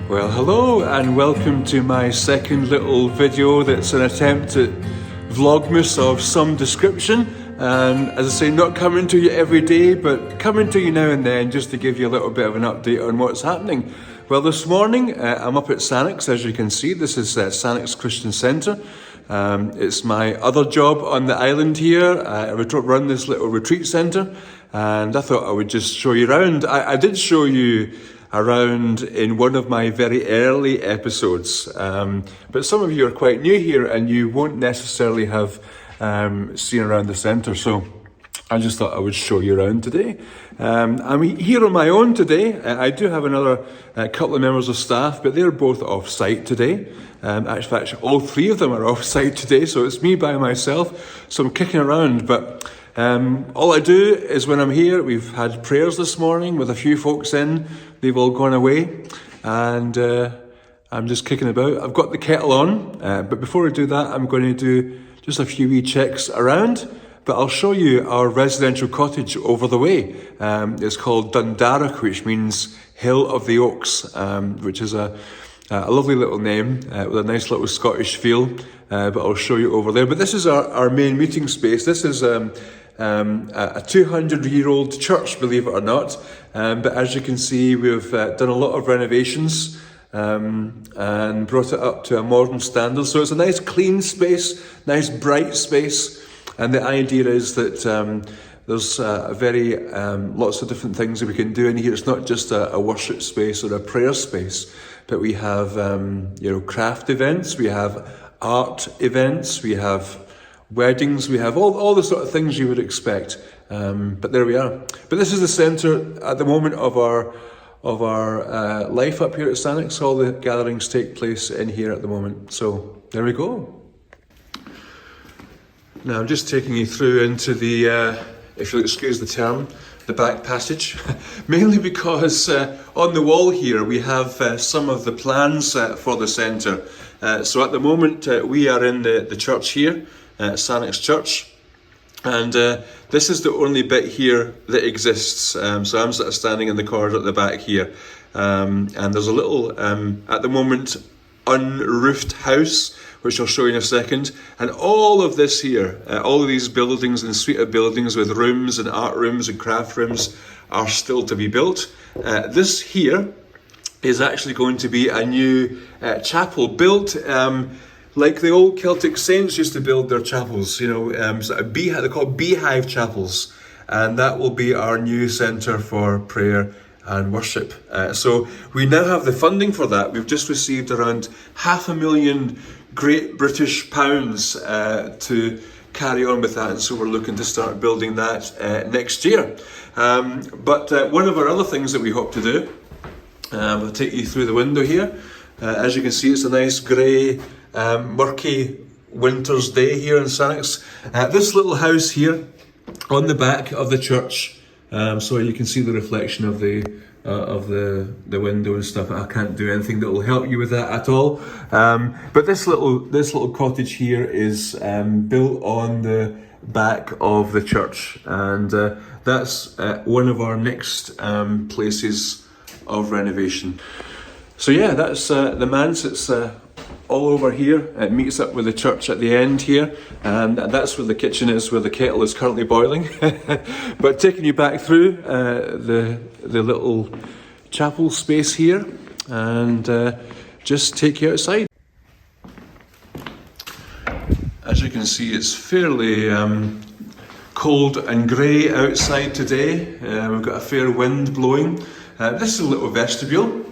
Well, hello and welcome to my second little video that's an attempt at Vlogmas of some description. And as I say, not coming to you every day, but coming to you now and then just to give you a little bit of an update on what's happening. Well, this morning I'm up at Sannox, as you can see. This is Sannox Christian Centre. It's my other job on the island here. I run this little retreat centre, and I thought I would just show you around. I did show you around in one of my very early episodes, but some of you are quite new here and you won't necessarily have seen around the centre, so I just thought I would show you around today. I'm here on my own today. I do have another couple of members of staff, but they're both off site today. Actually, all three of them are off site today, so it's me by myself, so I'm kicking around. But all I do is when I'm here, we've had prayers this morning with a few folks in. They've all gone away, and I'm just kicking about. I've got the kettle on, but before I do that, I'm going to do just a few wee checks around. But I'll show you our residential cottage over the way. It's called Albanach, which means Hill of the Oaks, which is a lovely little name with a nice little Scottish feel. But I'll show you over there. But this is our main meeting space. This is a 200-year-old church, believe it or not. But as you can see, we've done a lot of renovations and brought it up to a modern standard. So it's a nice clean space, nice bright space. And the idea is that there's lots of different things that we can do in here. It's not just a worship space or a prayer space, but we have craft events, we have art events, we have weddings, we have all the sort of things you would expect. But there we are. But this is the centre at the moment of our life up here at Sannox. All the gatherings take place in here at the moment. So there we go. Now I'm just taking you through into the, if you'll excuse the term, the back passage, mainly because on the wall here we have some of the plans for the centre. So at the moment we are in the church here, Sannox Church, and this is the only bit here that exists. So I'm sort of standing in the corridor at the back here, and there's a little, at the moment, unroofed house, which I'll show you in a second. And all of this here, all of these buildings and suite of buildings with rooms and art rooms and craft rooms are still to be built. This here is actually going to be a new chapel built like the old Celtic saints used to build their chapels, sort of they're called beehive chapels. And that will be our new centre for prayer and worship. So we now have the funding for that. We've just received around £500,000 Great British pounds to carry on with that, and so we're looking to start building that next year. But one of our other things that we hope to do, I'll take you through the window here. As you can see, it's a nice grey, murky winter's day here in Sannox. This little house here on the back of the church, so you can see the reflection of the window and stuff. I can't do anything that will help you with that at all. But this little cottage here is built on the back of the church, and that's one of our next places of renovation. So yeah, that's the manse. It's all over here. It meets up with the church at the end here, and that's where the kitchen is, where the kettle is currently boiling. But taking you back through the little chapel space here, and just take you outside. As you can see, it's fairly cold and grey outside today. We've got a fair wind blowing. This is a little vestibule,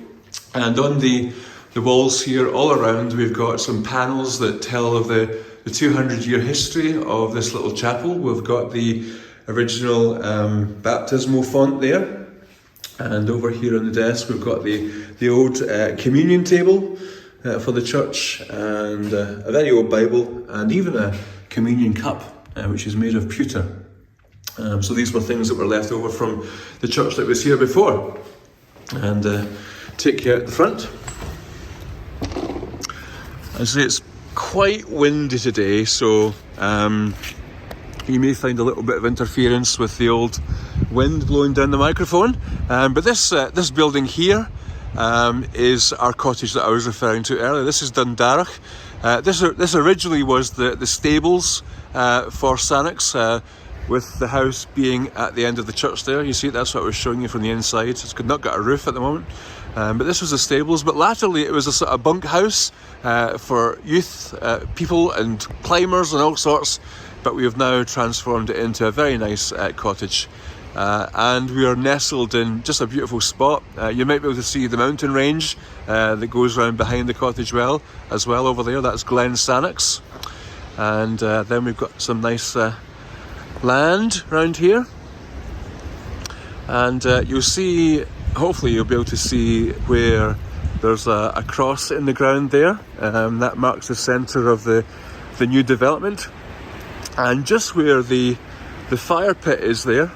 and on the walls here all around we've got some panels that tell of the 200-year history of this little chapel. We've got the original baptismal font there, and over here on the desk we've got the old communion table for the church, and a very old Bible, and even a communion cup which is made of pewter. So these were things that were left over from the church that was here before. And take you out the front. I say it's quite windy today, so you may find a little bit of interference with the old wind blowing down the microphone. But this building here is our cottage that I was referring to earlier. This is Albanach. This originally was the stables for Sannox, with the house being at the end of the church there. You see, that's what I was showing you from the inside. It's not got a roof at the moment. But this was the stables, but latterly it was a sort of bunk house for youth, people and climbers and all sorts. But we have now transformed it into a very nice cottage. And we are nestled in just a beautiful spot. You might be able to see the mountain range that goes around behind the cottage as well over there. That's Glen Sannox. And then we've got some nice land around here. And you'll see, hopefully you'll be able to see where there's a cross in the ground there. That marks the centre of the new development. And just where the fire pit is there,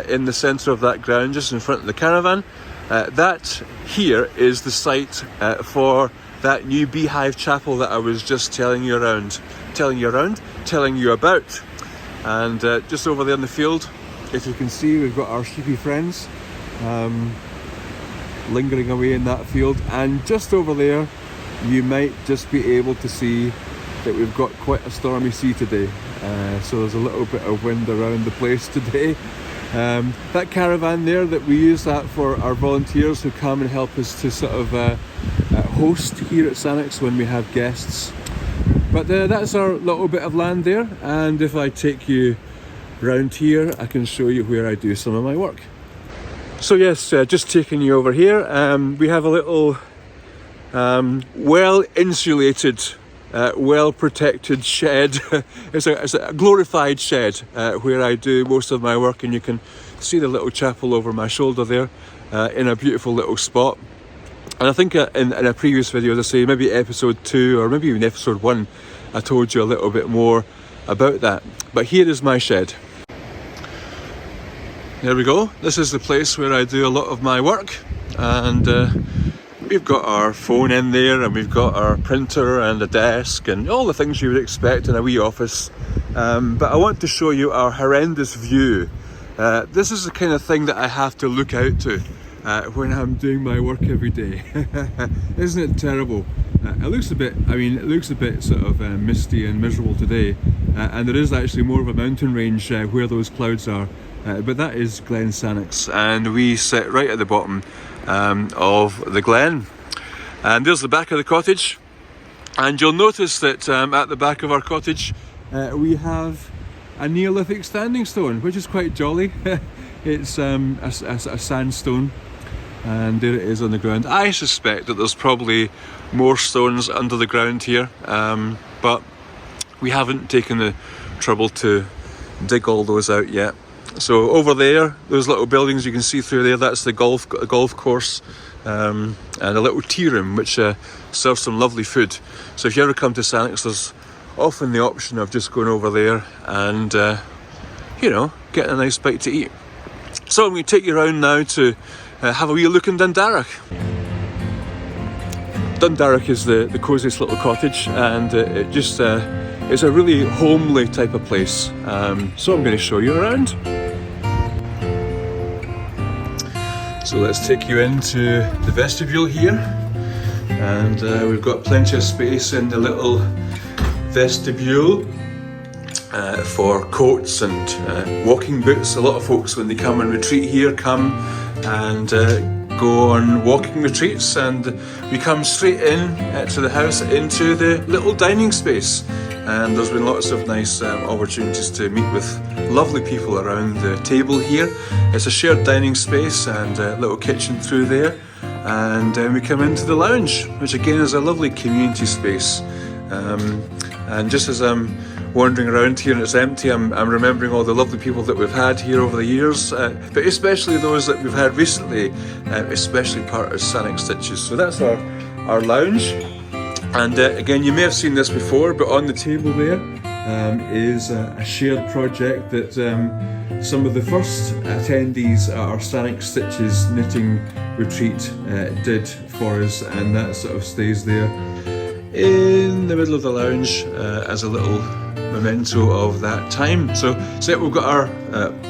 in the centre of that ground, just in front of the caravan, that here is the site for that new beehive chapel that I was just telling you about. And just over there in the field, if you can see, we've got our sheepy friends lingering away in that field. And just over there, you might just be able to see that we've got quite a stormy sea today. So there's a little bit of wind around the place today. That caravan there, that we use that for our volunteers who come and help us to sort of host here at Sannox when we have guests. But that's our little bit of land there, and if I take you round here, I can show you where I do some of my work. So yes, just taking you over here, we have a little well-insulated, well-protected shed. It's a glorified shed where I do most of my work, and you can see the little chapel over my shoulder there in a beautiful little spot. And I think in a previous video, as I say, maybe episode 2 or maybe even episode 1, I told you a little bit more about that. But here is my shed. There we go. This is the place where I do a lot of my work, and we've got our phone in there, and we've got our printer and a desk and all the things you would expect in a wee office. But I want to show you our horrendous view. This is the kind of thing that I have to look out to when I'm doing my work every day. Isn't it terrible? It looks a bit sort of misty and miserable today, and there is actually more of a mountain range where those clouds are. But that is Glen Sannox, and we sit right at the bottom of the glen. And there's the back of the cottage, and you'll notice that at the back of our cottage we have a Neolithic standing stone, which is quite jolly. It's a sandstone, and there it is on the ground. I suspect that there's probably more stones under the ground here, but we haven't taken the trouble to dig all those out yet. So over there, those little buildings you can see through there, that's the golf course, and a little tea room which serves some lovely food. So if you ever come to Sannox, there's often the option of just going over there and getting a nice bite to eat. So I'm going to take you around now to have a wee look in Albanach. Albanach is the cosiest little cottage, and it's a really homely type of place. So I'm going to show you around. So let's take you into the vestibule here, and we've got plenty of space in the little vestibule for coats and walking boots. A lot of folks, when they come and retreat here, come and go on walking retreats, and we come straight in to the house into the little dining space. And there's been lots of nice opportunities to meet with lovely people around the table here. It's a shared dining space and a little kitchen through there. And then we come into the lounge, which again is a lovely community space. And just as I'm wandering around here and it's empty, I'm remembering all the lovely people that we've had here over the years, but especially those that we've had recently, especially part of Sannox Stitches. So that's our lounge. And again, you may have seen this before, but on the table there is a shared project that some of the first attendees at our Sannox Stitches knitting retreat did for us, and that sort of stays there in the middle of the lounge as a little memento of that time. So we've got our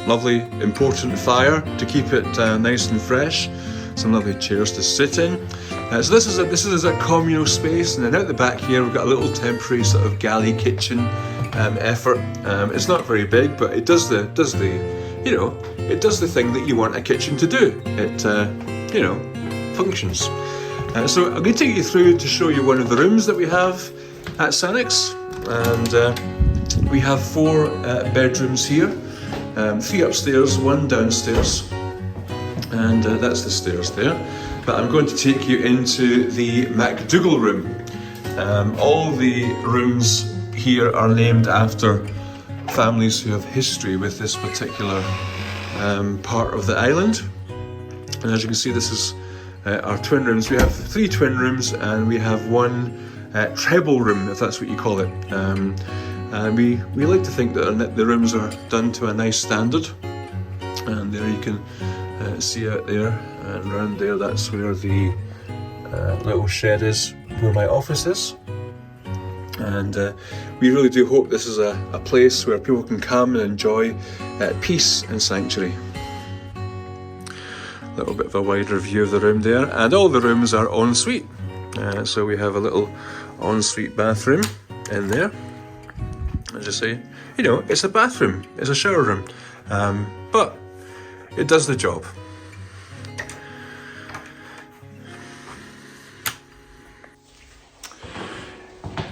lovely important fire to keep it nice and fresh. some lovely chairs to sit in. So this is a communal space, and then out the back here we've got a little temporary sort of galley kitchen effort. It's not very big, but it does the thing that you want a kitchen to do. It functions. So I'm going to take you through to show you one of the rooms that we have at Sannox, and we have 4 bedrooms here, 3 upstairs, 1 downstairs, and that's the stairs there. But I'm going to take you into the MacDougall room. All the rooms here are named after families who have history with this particular part of the island. And as you can see, this is our twin rooms. We have 3 twin rooms, and we have 1 treble room, if that's what you call it. And we like to think that the rooms are done to a nice standard. And there you can see out there and around there, that's where the little shed is, where my office is. And we really do hope this is a place where people can come and enjoy peace and sanctuary. A little bit of a wider view of the room there, and all the rooms are ensuite. So we have a little ensuite bathroom in there. As I say, it's a bathroom, it's a shower room, but it does the job.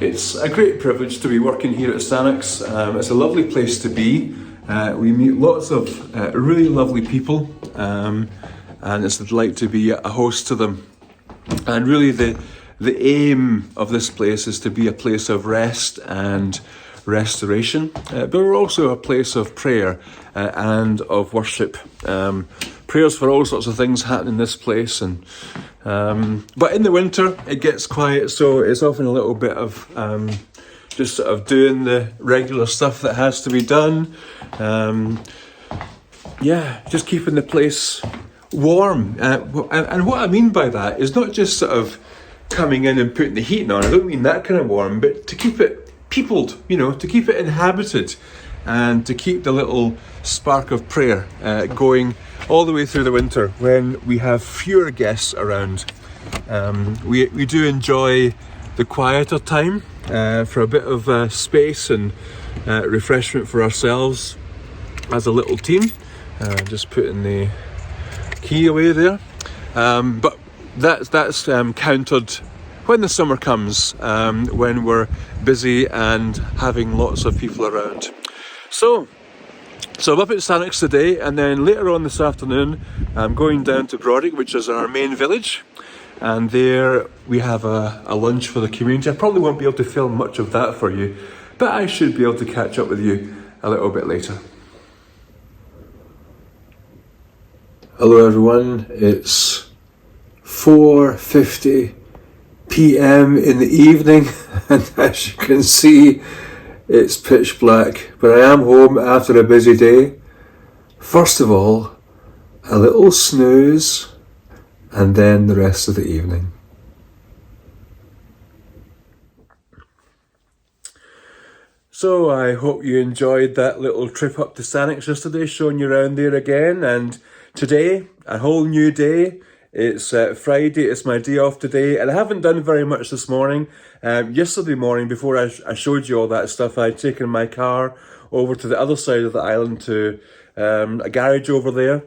It's a great privilege to be working here at Sannox. It's a lovely place to be. We meet lots of really lovely people, and it's a delight to be a host to them. And really the aim of this place is to be a place of rest and restoration, but we're also a place of prayer and of worship. Prayers for all sorts of things happen in this place, and but in the winter it gets quiet, so it's often a little bit of just sort of doing the regular stuff that has to be done. Just keeping the place warm. And what I mean by that is not just sort of coming in and putting the heating on. I don't mean that kind of warm, but to keep it peopled, to keep it inhabited, and to keep the little spark of prayer going all the way through the winter when we have fewer guests around. We do enjoy the quieter time for a bit of space and refreshment for ourselves as a little team. Just putting the key away there. But that's countered when the summer comes, when we're busy and having lots of people around. So I'm up at Sannox today, and then later on this afternoon I'm going down to Brodick, which is our main village, and there we have a lunch for the community. I probably won't be able to film much of that for you, but I should be able to catch up with you a little bit later. Hello everyone, it's 4:50 p.m. in the evening, and as you can see, it's pitch black, but I am home after a busy day. First of all, a little snooze, and then the rest of the evening. So I hope you enjoyed that little trip up to Sannox yesterday, showing you around there again, and today, a whole new day. It's Friday, it's my day off today, and I haven't done very much this morning. Yesterday morning, before I showed you all that stuff, I'd taken my car over to the other side of the island to a garage over there,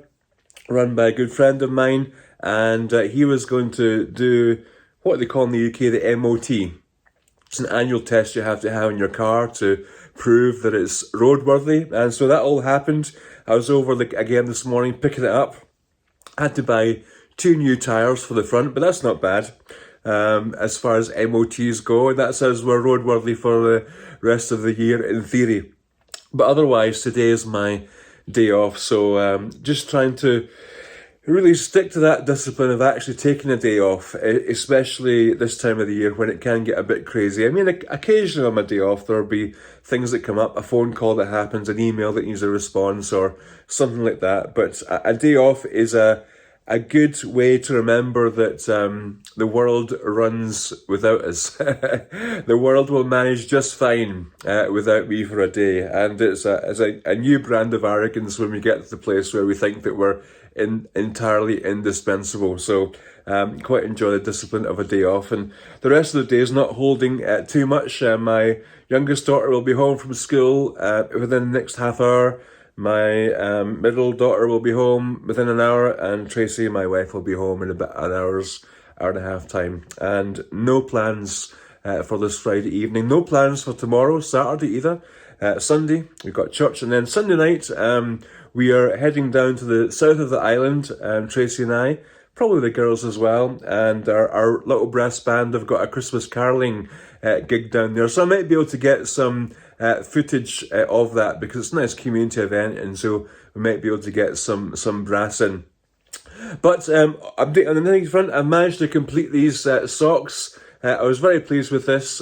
run by a good friend of mine, and he was going to do what they call in the UK the MOT. It's an annual test you have to have in your car to prove that it's roadworthy, and so that all happened. I was over again this morning picking it up. I had to buy 2 new tyres for the front, but that's not bad. As far as MOTs go, that says we're roadworthy for the rest of the year in theory. But otherwise, today is my day off, so just trying to really stick to that discipline of actually taking a day off, especially this time of the year when it can get a bit crazy. I mean, occasionally on my day off, there'll be things that come up, a phone call that happens, an email that needs a response or something like that. But a day off is a good way to remember that the world runs without us. The world will manage just fine without me for a day. And it's a new brand of arrogance when we get to the place where we think that we're entirely indispensable. So quite enjoy the discipline of a day off, and the rest of the day is not holding too much. My youngest daughter will be home from school within the next half hour. My middle daughter will be home within an hour, and Tracy, my wife, will be home in about an hour and a half time. And no plans for this Friday evening. No plans for tomorrow, Saturday either. Sunday, we've got church, and then Sunday night, we are heading down to the south of the island, Tracy and I, probably the girls as well, and our little brass band have got a Christmas caroling gig down there, so I might be able to get some footage of that, because it's a nice community event, and so we might be able to get some brass in. But update on the knitting front, I managed to complete these socks. I was very pleased with this.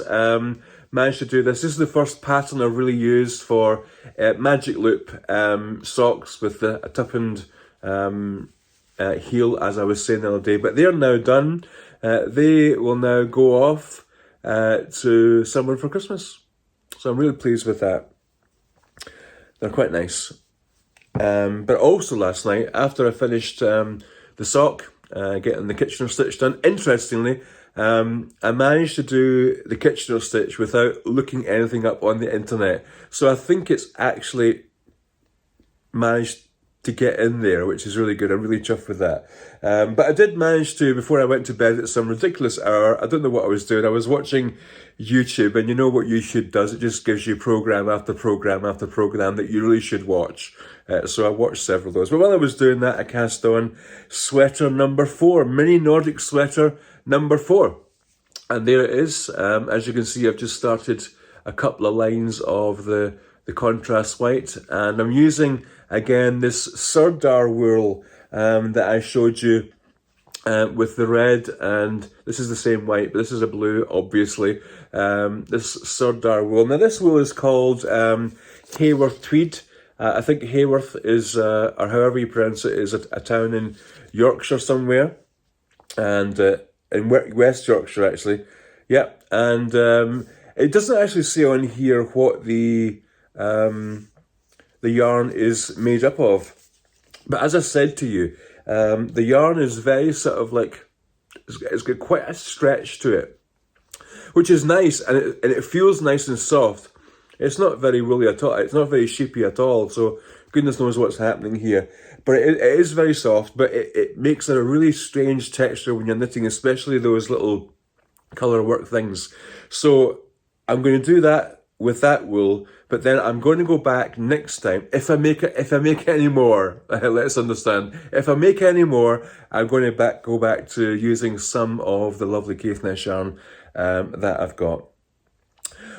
Managed to do this. This is the first pattern I've really used for magic loop socks with a tuppence heel, as I was saying the other day. But they're now done. They will now go off to someone for Christmas. So I'm really pleased with that. They're quite nice. But also last night, after I finished the sock, getting the Kitchener stitch done, interestingly, I managed to do the Kitchener stitch without looking anything up on the internet. So I think it's actually managed to get in there, which is really good. I'm really chuffed with that. But I did manage to, before I went to bed at some ridiculous hour, I don't know what I was doing. I was watching YouTube, and you know what YouTube does. It just gives you program after program after program that you really should watch. So I watched several of those. But while I was doing that, I cast on sweater number 4, mini Nordic sweater number 4. And there it is. As you can see, I've just started a couple of lines of the contrast white, and I'm using again this Serdar wool that I showed you with the red, and this is the same white, but this is a blue, obviously. This Serdar wool. Now this wool is called Haworth Tweed. I think Haworth is, or however you pronounce it, is a town in Yorkshire somewhere, and in West Yorkshire actually. Yeah, and it doesn't actually say on here what the yarn is made up of. But as I said to you, the yarn is very sort of like, it's got quite a stretch to it, which is nice, and it feels nice and soft. It's not very woolly at all, it's not very sheepy at all, so goodness knows what's happening here. But it is very soft, but it makes it a really strange texture when you're knitting, especially those little colour work things. So I'm going to do that with that wool, but then I'm going to go back next time, if I make any more, let's understand, if I make any more, I'm going to go back to using some of the lovely Caithness yarn that I've got.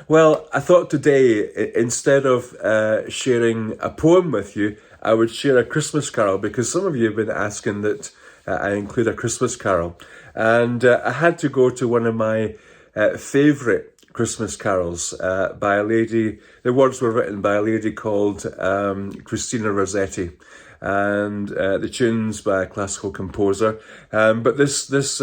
Well, I thought today, instead of sharing a poem with you, I would share a Christmas carol, because some of you have been asking that I include a Christmas carol. And I had to go to one of my favourite Christmas carols by a lady. The words were written by a lady called Christina Rossetti, and the tunes by a classical composer. But this is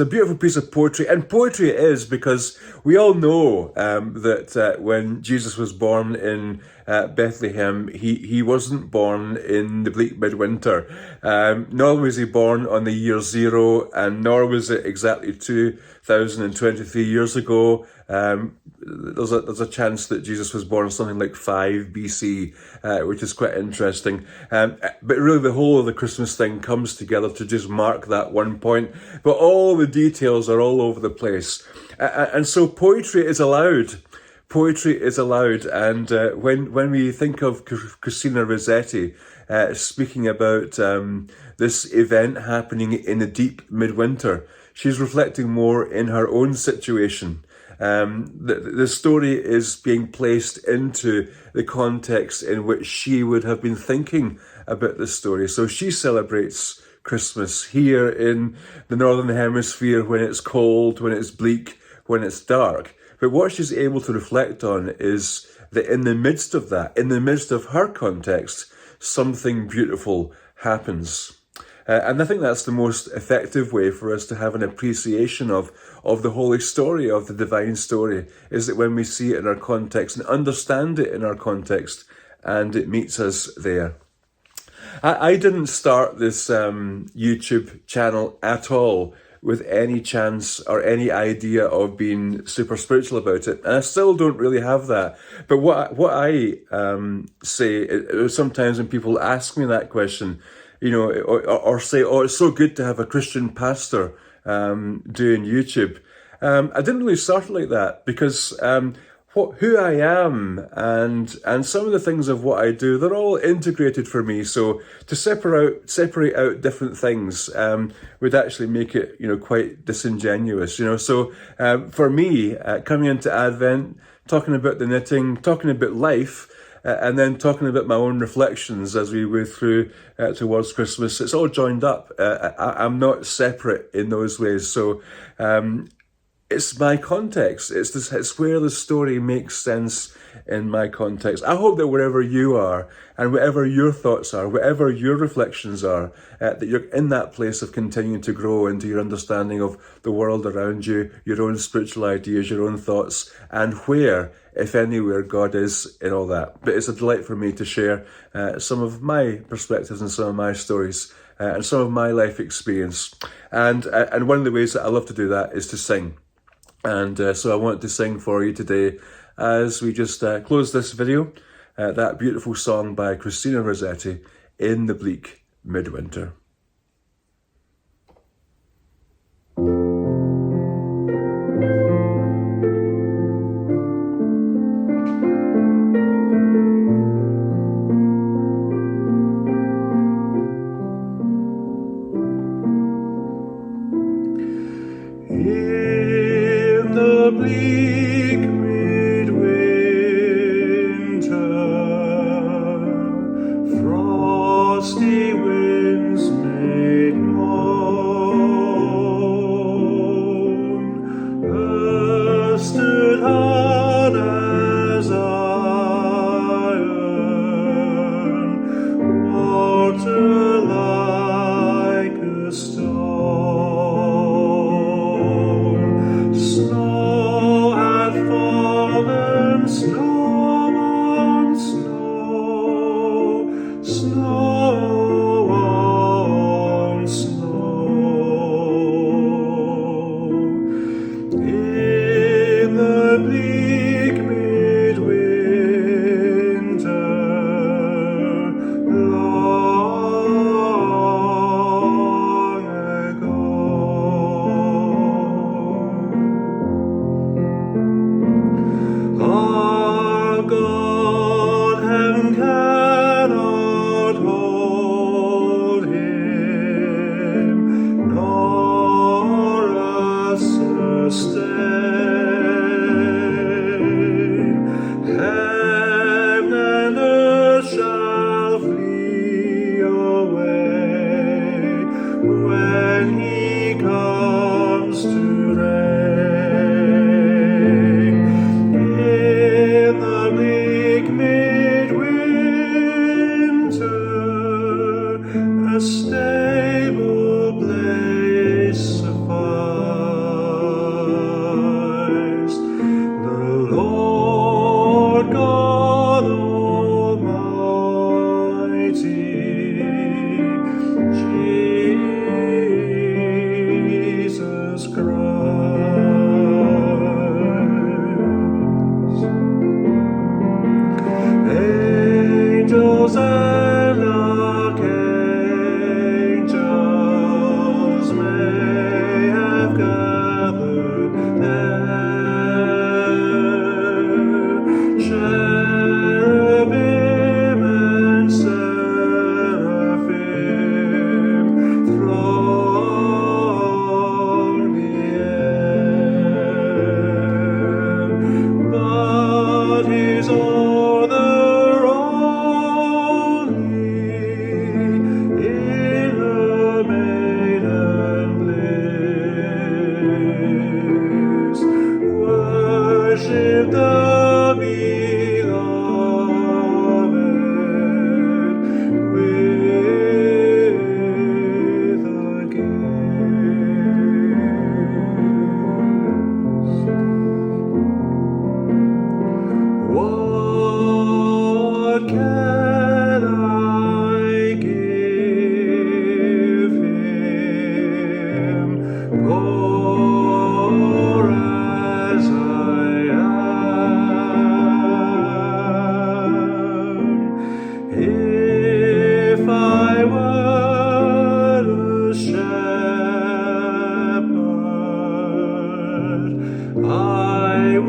a beautiful piece of poetry, and poetry it is, because we all know that when Jesus was born in Bethlehem, he wasn't born in the bleak midwinter, nor was he born on the year 0, and nor was it exactly 2023 years ago. There's a chance that Jesus was born something like 5 BC, which is quite interesting. But really the whole of the Christmas thing comes together to just mark that one point. But all the details are all over the place. And so poetry is allowed. Poetry is allowed. And when we think of Christina Rossetti speaking about this event happening in the deep midwinter, she's reflecting more in her own situation. The story is being placed into the context in which she would have been thinking about this story. So she celebrates Christmas here in the Northern Hemisphere when it's cold, when it's bleak, when it's dark. But what she's able to reflect on is that in the midst of that, in the midst of her context, something beautiful happens. And I think that's the most effective way for us to have an appreciation of the holy story, of the divine story, is that when we see it in our context and understand it in our context, and it meets us there. I didn't start this YouTube channel at all with any chance or any idea of being super spiritual about it, and I still don't really have that. But what I say sometimes when people ask me that question, or say, "Oh, it's so good to have a Christian pastor doing YouTube." I didn't really start it like that because who I am and some of the things of what I do, they're all integrated for me. So to separate out different things would actually make it, quite disingenuous. So for me, coming into Advent, talking about the knitting, talking about life, and then talking about my own reflections as we move through towards Christmas, it's all joined up. I'm not separate in those ways. So it's my context. It's where the story makes sense in my context. I hope that wherever you are and whatever your thoughts are, whatever your reflections are, that you're in that place of continuing to grow into your understanding of the world around you, your own spiritual ideas, your own thoughts, and where, if anywhere, God is in all that. But it's a delight for me to share some of my perspectives and some of my stories and some of my life experience. And one of the ways that I love to do that is to sing. And so I want to sing for you today as we just close this video, that beautiful song by Christina Rossetti, In the Bleak Midwinter. Bleak midwinter, frosty winds made moan, earth stood hard as iron, water like a stone, snow had fallen, snow on snow, snow on snow. In the bleak midwinter, long ago. Our God, heaven cannot hold him, nor us sustain. Heaven and earth shall flee away when he comes to reign. In the bleak midwinter, a stable place afar,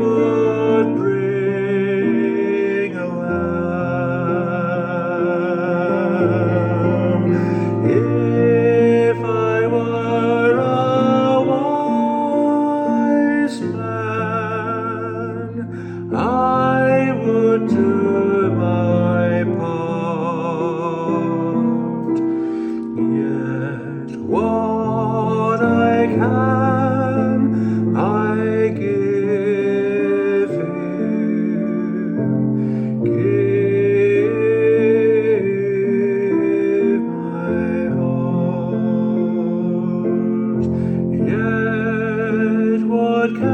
would bring a lamb. If I were a wise man, I would do my part. Yet what I can, I give him. Give my heart. Yet what can